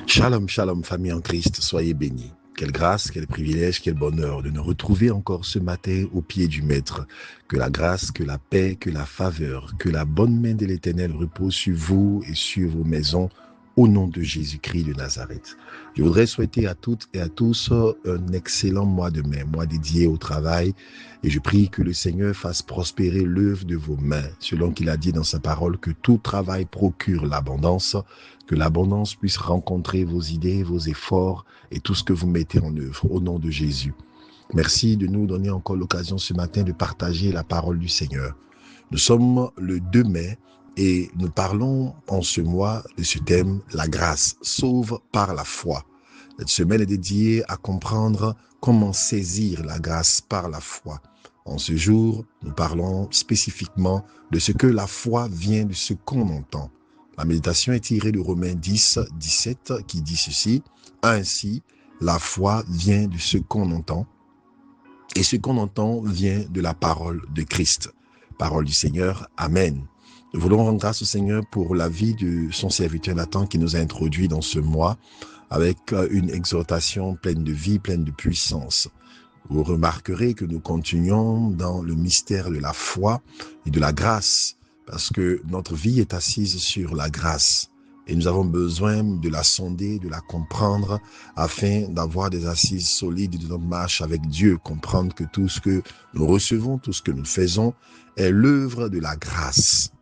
Shalom, shalom, famille en Christ, soyez bénis. Quelle grâce, quel privilège, quel bonheur de nous retrouver encore ce matin au pied du Maître. Que la grâce, que la paix, que la faveur, que la bonne main de l'Éternel repose sur vous et sur vos maisons, au nom de Jésus-Christ de Nazareth. Je voudrais souhaiter à toutes et à tous un excellent mois de mai, mois dédié au travail, et je prie que le Seigneur fasse prospérer l'œuvre de vos mains, selon qu'il a dit dans sa parole que tout travail procure l'abondance, que l'abondance puisse rencontrer vos idées, vos efforts et tout ce que vous mettez en œuvre, au nom de Jésus. Merci de nous donner encore l'occasion ce matin de partager la parole du Seigneur. Nous sommes le 2 mai et nous parlons en ce mois de ce thème, la grâce sauve par la foi. Cette semaine est dédiée à comprendre comment saisir la grâce par la foi. En ce jour, nous parlons spécifiquement de ce que la foi vient de ce qu'on entend. La méditation est tirée de Romains 10, 17 qui dit ceci. Ainsi, la foi vient de ce qu'on entend et ce qu'on entend vient de la parole de Christ. Parole du Seigneur. Amen. Nous voulons rendre grâce au Seigneur pour la vie de son serviteur Nathan qui nous a introduits dans ce mois avec une exhortation pleine de vie, pleine de puissance. Vous remarquerez que nous continuons dans le mystère de la foi et de la grâce parce que notre vie est assise sur la grâce et nous avons besoin de la sonder, de la comprendre afin d'avoir des assises solides de notre marche avec Dieu, comprendre que tout ce que nous recevons, tout ce que nous faisons est l'œuvre de la grâce.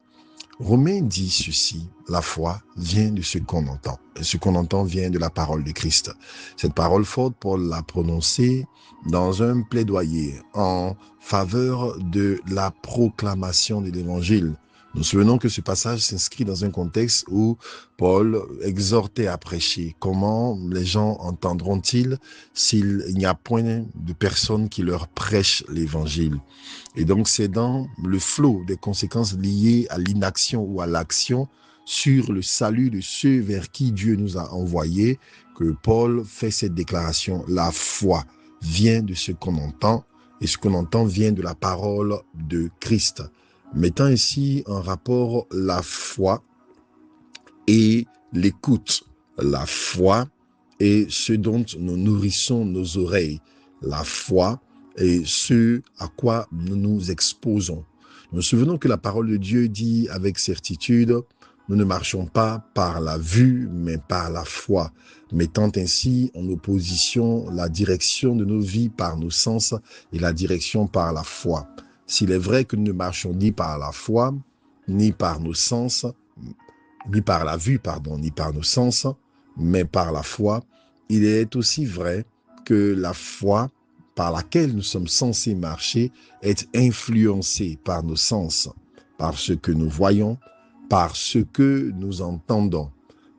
Romains dit ceci, la foi vient de ce qu'on entend. Et ce qu'on entend vient de la parole de Christ. Cette parole forte, Paul l'a prononcée dans un plaidoyer en faveur de la proclamation de l'évangile. Nous souvenons que ce passage s'inscrit dans un contexte où Paul exhortait à prêcher. Comment les gens entendront-ils s'il n'y a point de personne qui leur prêche l'évangile? Et donc c'est dans le flot des conséquences liées à l'inaction ou à l'action sur le salut de ceux vers qui Dieu nous a envoyés que Paul fait cette déclaration. La foi vient de ce qu'on entend et ce qu'on entend vient de la parole de Christ. Mettant ici en rapport la foi et l'écoute, la foi et ce dont nous nourrissons nos oreilles, la foi et ce à quoi nous nous exposons. Nous nous souvenons que la parole de Dieu dit avec certitude, nous ne marchons pas par la vue, mais par la foi, mettant ainsi en opposition la direction de nos vies par nos sens et la direction par la foi. S'il est vrai que nous ne marchons ni par la foi, ni par nos sens, ni par la vue, ni par nos sens, mais par la foi, il est aussi vrai que la foi par laquelle nous sommes censés marcher est influencée par nos sens, par ce que nous voyons, par ce que nous entendons.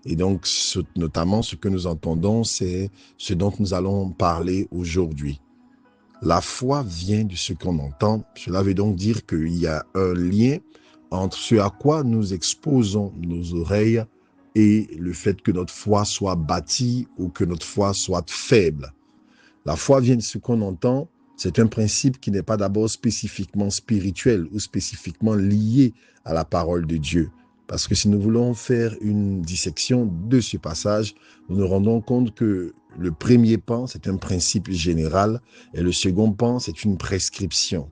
Et donc, notamment, ce que nous entendons, c'est ce dont nous allons parler aujourd'hui. La foi vient de ce qu'on entend. Cela veut donc dire qu'il y a un lien entre ce à quoi nous exposons nos oreilles et le fait que notre foi soit bâtie ou que notre foi soit faible. La foi vient de ce qu'on entend. C'est un principe qui n'est pas d'abord spécifiquement spirituel ou spécifiquement lié à la parole de Dieu. Parce que si nous voulons faire une dissection de ce passage, nous nous rendons compte que le premier pan, c'est un principe général et le second pan, c'est une prescription.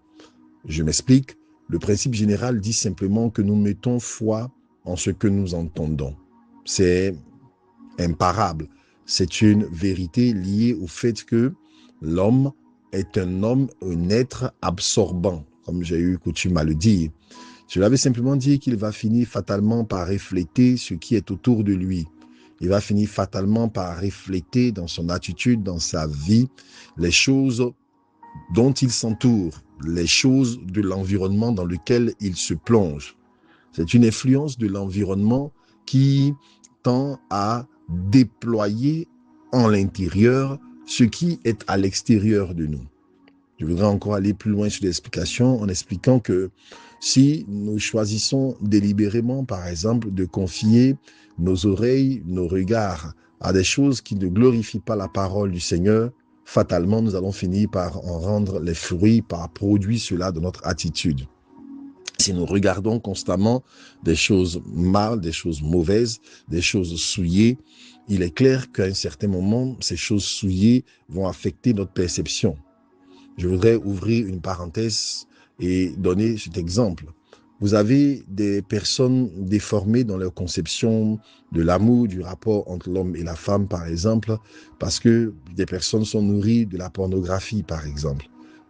Je m'explique. Le principe général dit simplement que nous mettons foi en ce que nous entendons. C'est imparable. C'est une vérité liée au fait que l'homme est un être absorbant, comme j'ai eu coutume à le dire. Cela veut simplement dire qu'il va finir fatalement par refléter ce qui est autour de lui. Il va finir fatalement par refléter dans son attitude, dans sa vie, les choses dont il s'entoure, les choses de l'environnement dans lequel il se plonge. C'est une influence de l'environnement qui tend à déployer en l'intérieur ce qui est à l'extérieur de nous. Je voudrais encore aller plus loin sur l'explication en expliquant que si nous choisissons délibérément, par exemple, de confier nos oreilles, nos regards à des choses qui ne glorifient pas la parole du Seigneur, fatalement, nous allons finir par en rendre les fruits, par produire cela de notre attitude. Si nous regardons constamment des choses mal, des choses mauvaises, des choses souillées, il est clair qu'à un certain moment, ces choses souillées vont affecter notre perception. Je voudrais ouvrir une parenthèse et donner cet exemple. Vous avez des personnes déformées dans leur conception de l'amour, du rapport entre l'homme et la femme, par exemple, parce que des personnes sont nourries de la pornographie, par exemple.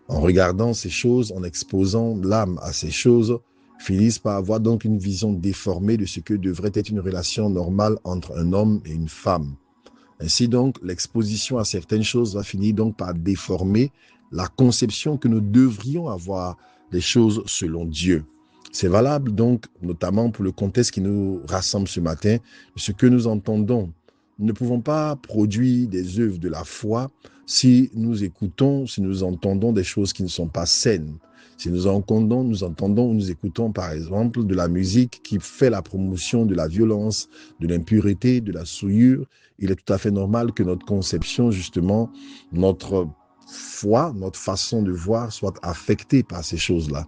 En regardant ces choses, en exposant l'âme à ces choses, finissent par avoir donc une vision déformée de ce que devrait être une relation normale entre un homme et une femme. Ainsi donc, l'exposition à certaines choses va finir donc par déformer la conception que nous devrions avoir des choses selon Dieu. C'est valable donc notamment pour le contexte qui nous rassemble ce matin, ce que nous entendons. Nous ne pouvons pas produire des œuvres de la foi si nous écoutons, si nous entendons des choses qui ne sont pas saines. Si nous entendons, nous écoutons par exemple de la musique qui fait la promotion de la violence, de l'impureté, de la souillure, il est tout à fait normal que notre conception, justement, notre foi, notre façon de voir soit affectée par ces choses-là.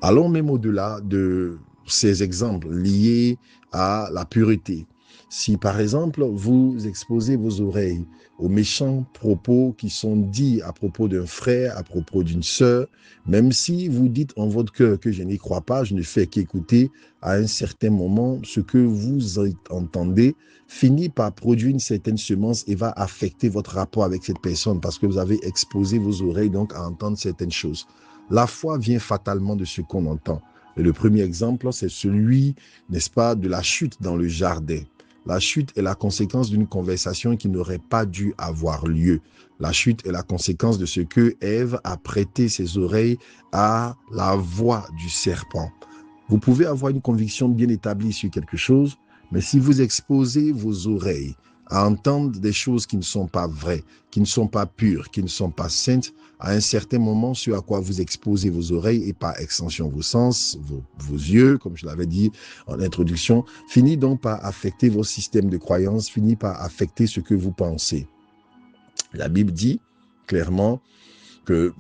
Allons même au-delà de ces exemples liés à la pureté. Si par exemple vous exposez vos oreilles aux méchants propos qui sont dits à propos d'un frère, à propos d'une sœur, même si vous dites en votre cœur que je n'y crois pas, je ne fais qu'écouter, à un certain moment, ce que vous entendez finit par produire une certaine semence et va affecter votre rapport avec cette personne parce que vous avez exposé vos oreilles donc à entendre certaines choses. La foi vient fatalement de ce qu'on entend. Et le premier exemple, c'est celui, n'est-ce pas, de la chute dans le jardin. La chute est la conséquence d'une conversation qui n'aurait pas dû avoir lieu. La chute est la conséquence de ce que Ève a prêté ses oreilles à la voix du serpent. Vous pouvez avoir une conviction bien établie sur quelque chose, mais si vous exposez vos oreilles à entendre des choses qui ne sont pas vraies, qui ne sont pas pures, qui ne sont pas saintes, à un certain moment, ce à quoi vous exposez vos oreilles et par extension vos sens, vos yeux, comme je l'avais dit en introduction, finit donc par affecter vos systèmes de croyances, finit par affecter ce que vous pensez. La Bible dit clairement que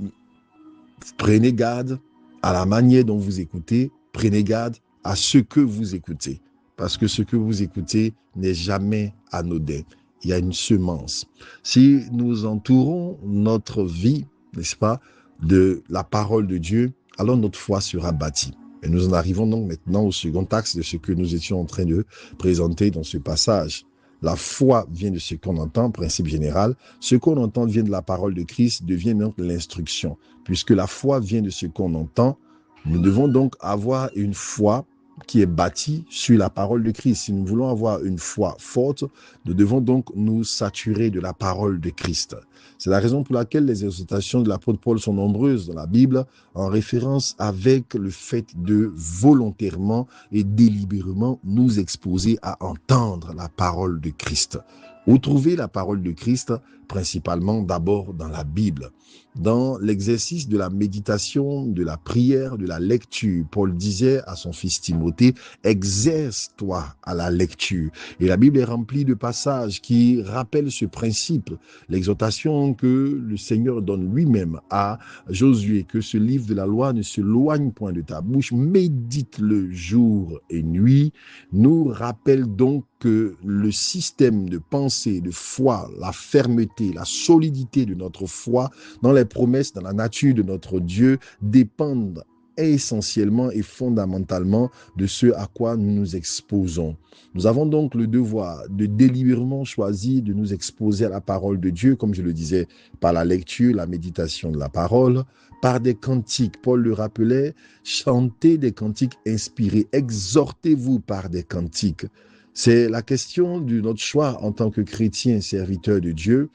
prenez garde à la manière dont vous écoutez, prenez garde à ce que vous écoutez. Parce que ce que vous écoutez n'est jamais anodin. Il y a une semence. Si nous entourons notre vie, n'est-ce pas, de la parole de Dieu, alors notre foi sera bâtie. Et nous en arrivons donc maintenant au second axe de ce que nous étions en train de présenter dans ce passage. La foi vient de ce qu'on entend, principe général. Ce qu'on entend vient de la parole de Christ, devient donc l'instruction. Puisque la foi vient de ce qu'on entend, nous devons donc avoir une foi qui est bâtie sur la parole de Christ. Si nous voulons avoir une foi forte, nous devons donc nous saturer de la parole de Christ. C'est la raison pour laquelle les exhortations de l'apôtre Paul sont nombreuses dans la Bible, en référence avec le fait de volontairement et délibérément nous exposer à entendre la parole de Christ. Où trouver la parole de Christ? Principalement d'abord dans la Bible. Dans l'exercice de la méditation, de la prière, de la lecture, Paul disait à son fils Timothée, exerce-toi à la lecture. Et la Bible est remplie de passages qui rappellent ce principe. L'exhortation que le Seigneur donne lui-même à Josué, que ce livre de la loi ne s'éloigne point de ta bouche, médite-le jour et nuit, nous rappelle donc que le système de pensée, de foi, la fermeté, la solidité de notre foi dans les promesses, dans la nature de notre Dieu dépendent essentiellement et fondamentalement de ce à quoi nous nous exposons. Nous avons donc le devoir de délibérément choisir de nous exposer à la parole de Dieu, comme je le disais, par la lecture, la méditation de la parole, par des cantiques. Paul le rappelait, chantez des cantiques inspirés, exhortez-vous par des cantiques. C'est la question de notre choix en tant que chrétien, serviteur de Dieu,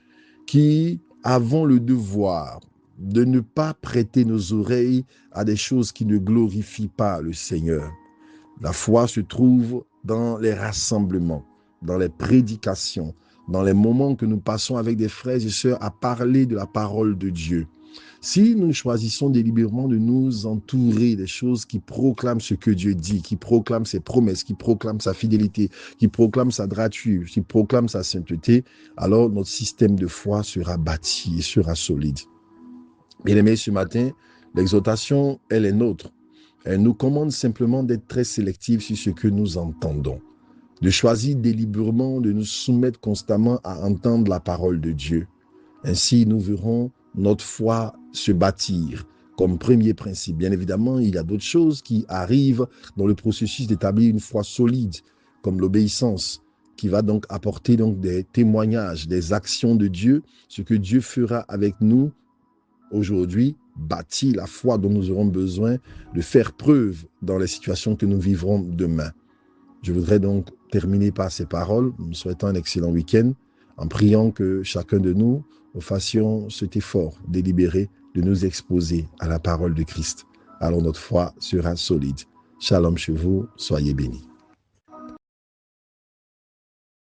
qui avons le devoir de ne pas prêter nos oreilles à des choses qui ne glorifient pas le Seigneur. La foi se trouve dans les rassemblements, dans les prédications, dans les moments que nous passons avec des frères et sœurs à parler de la parole de Dieu. Si nous choisissons délibérément de nous entourer des choses qui proclament ce que Dieu dit, qui proclament ses promesses, qui proclament sa fidélité, qui proclament sa droiture, qui proclament sa sainteté, alors notre système de foi sera bâti et sera solide. Bien-aimés, ce matin, l'exhortation, elle est nôtre. Elle nous commande simplement d'être très sélectifs sur ce que nous entendons, de choisir délibérément de nous soumettre constamment à entendre la parole de Dieu. Ainsi, nous verrons notre foi se bâtir comme premier principe. Bien évidemment, il y a d'autres choses qui arrivent dans le processus d'établir une foi solide, comme l'obéissance, qui va donc apporter donc des témoignages, des actions de Dieu, ce que Dieu fera avec nous aujourd'hui, bâtir la foi dont nous aurons besoin de faire preuve dans les situations que nous vivrons demain. Je voudrais donc terminer par ces paroles, nous souhaitant un excellent week-end, en priant que chacun de nous fassions cet effort délibéré de nous exposer à la parole de Christ. Alors notre foi sera solide. Shalom chez vous, soyez bénis.